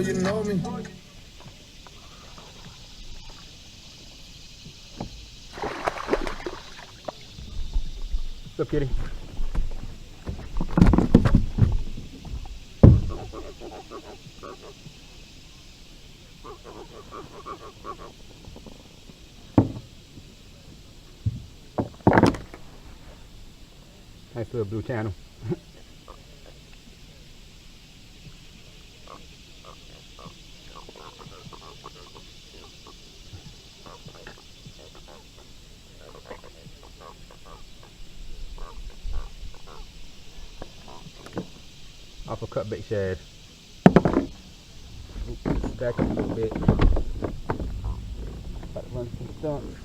you know me. What's up, kitty? Nice little blue channel. Off a cut bait shad. Oops, back up a little bit. About to run some stumps.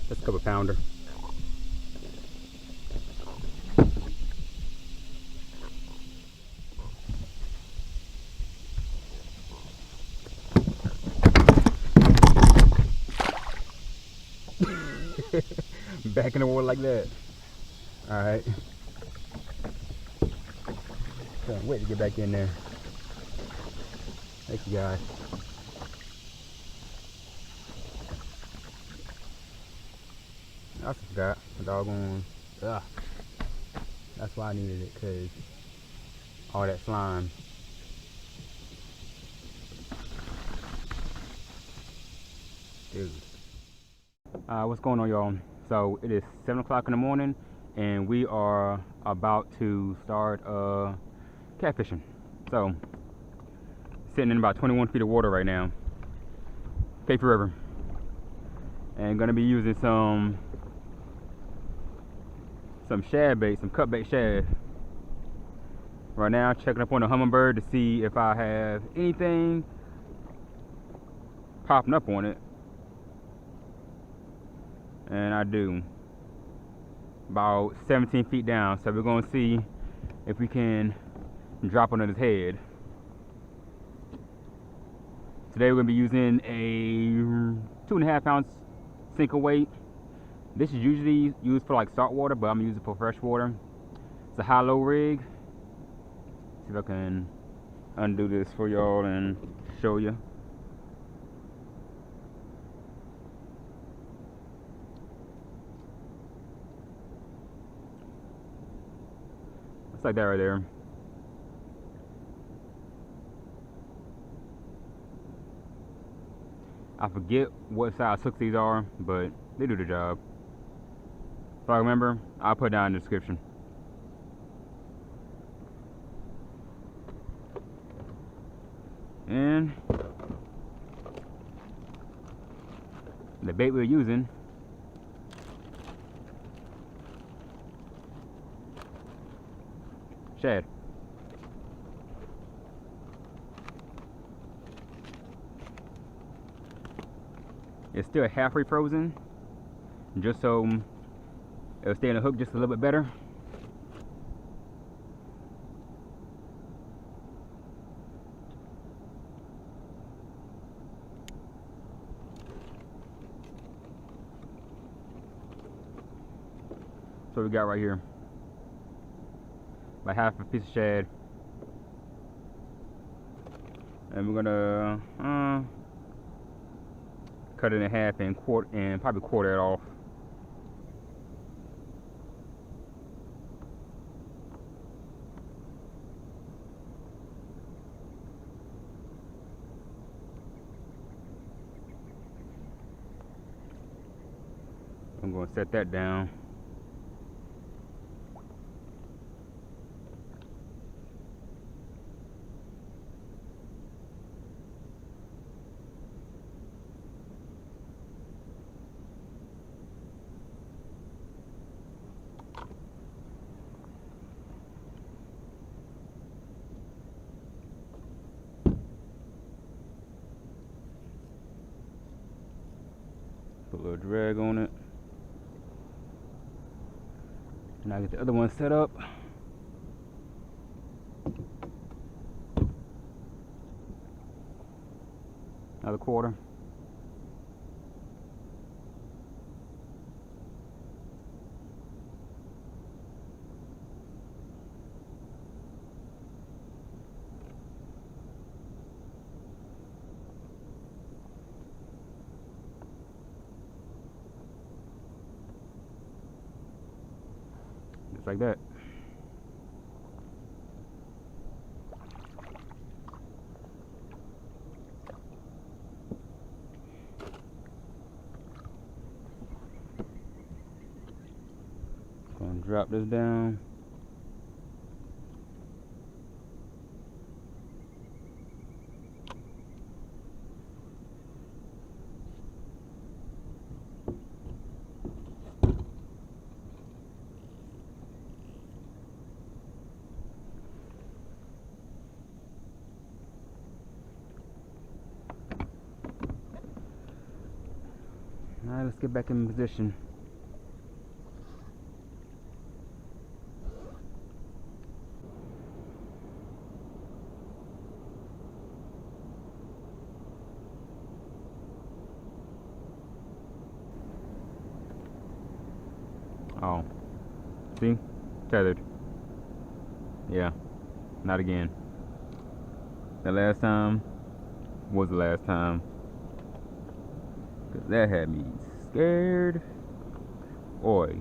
That's a couple pounder. Back in the water like that. Alright. Can't wait to get back in there. Thank you guys. I forgot the doggone. Ugh. That's why I needed it, cause all that slime. Dude. What's going on, y'all? So it is 7 o'clock in the morning, and we are about to start catfishing. So sitting in about 21 feet of water right now, Cape River, and gonna be using some shad bait, some cut bait shad. Right now, checking up on the hummingbird to see if I have anything popping up on it, and I do. About 17 feet down, so we're gonna see if we can drop on his head. Today we're gonna be using a 2.5 ounce sinker weight. This is usually used for like salt water, but I'm using it for fresh water. It's a high-low rig. See if I can undo this for y'all and show you. It's like that right there. I forget what size hooks these are, but they do the job. If I remember, I'll put it down in the description. And the bait we're using shad. It's still halfway frozen, just so it'll stay in the hook just a little bit better. So we got right here, about half a piece of shad, and we're gonna cut it in half and probably quarter it off. I'm going to set that down. little drag on it. Now get the other one set up. Another quarter. Just like that. Gonna drop this down. Alright, let's get back in position. Oh, see? Tethered. Yeah, not again. The last time was the last time. Cause that had me scared. Boy,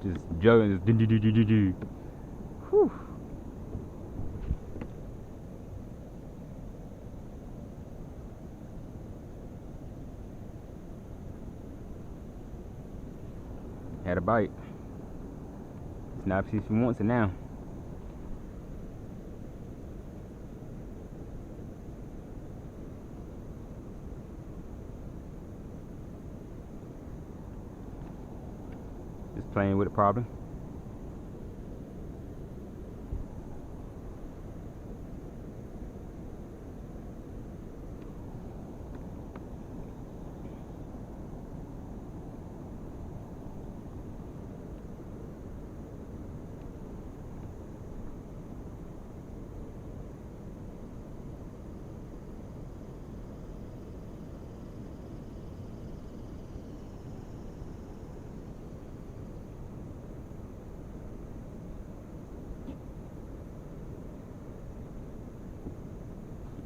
just juggling, just do. Whew. Had a bite. It's not if she wants it now. Just playing with it probably.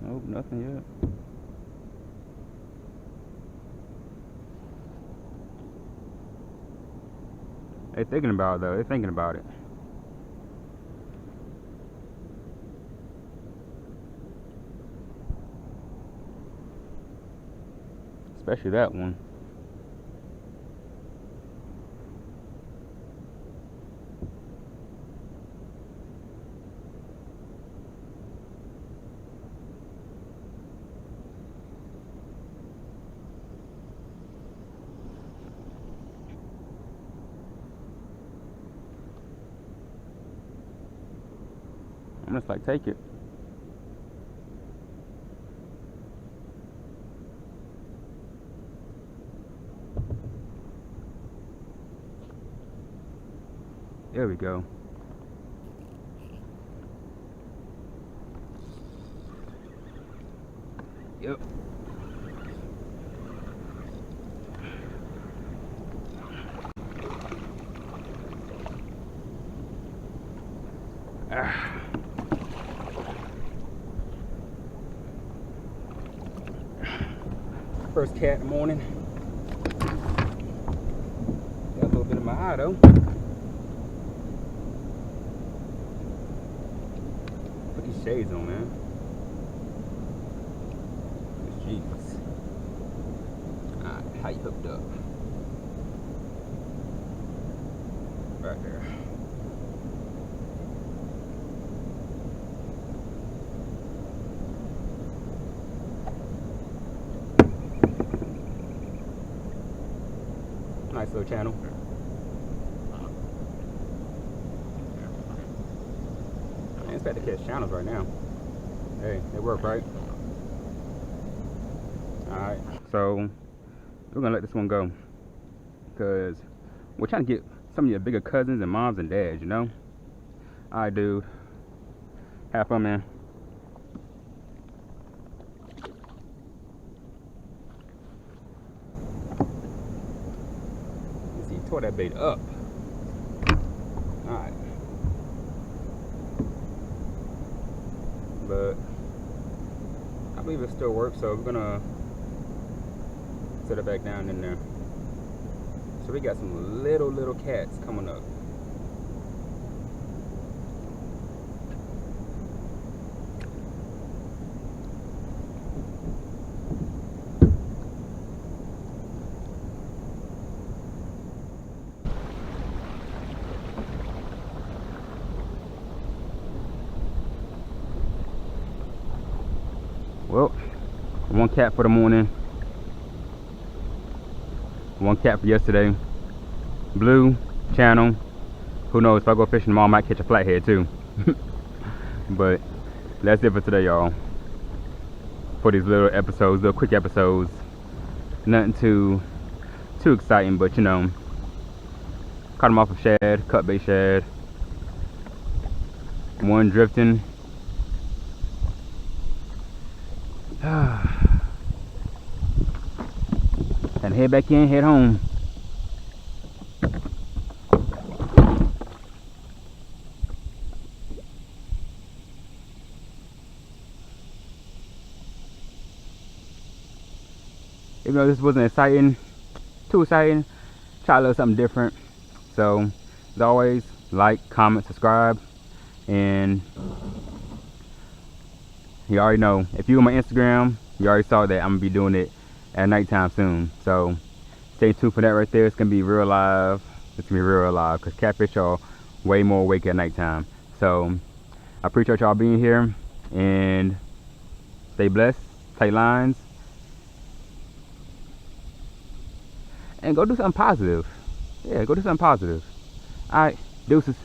Nope, nothing yet. They're thinking about it though, they're thinking about it. Especially that one. I'm just like, take it. There we go. Yep. First cat in the morning. Got a little bit in my eye though. Put these shades on, man. Jeez. Alright, how you hooked up? Right there. Nice little channel. I expect to catch channels right now. Hey, they work, right? Alright, so we're gonna let this one go. because we're trying to get some of your bigger cousins and moms and dads, you know? Alright, dude. Have fun, man. Let's see, he tore that bait up. Alright. But I believe it still works, so we're gonna set it back down in there. So we got some little cats coming up. Well, one cat for the morning, one cat for yesterday. Blue channel. Who knows, if I go fishing tomorrow, I might catch a flathead too. But that's it for today, y'all. For these little episodes, little quick episodes. Nothing too exciting, but you know, caught them off of shad, cut bait shad. One drifting. And head back in, head home. Even though this wasn't too exciting, try a little something different. So, as always, like, comment, subscribe, and you already know, if you're on my Instagram, you already saw that I'm gonna be doing it at nighttime soon. So, stay tuned for that right there. It's gonna be real live. It's gonna be real live because catfish are way more awake at nighttime. So, I appreciate y'all being here, and stay blessed, play lines, and go do something positive. Yeah, go do something positive. Alright, deuces.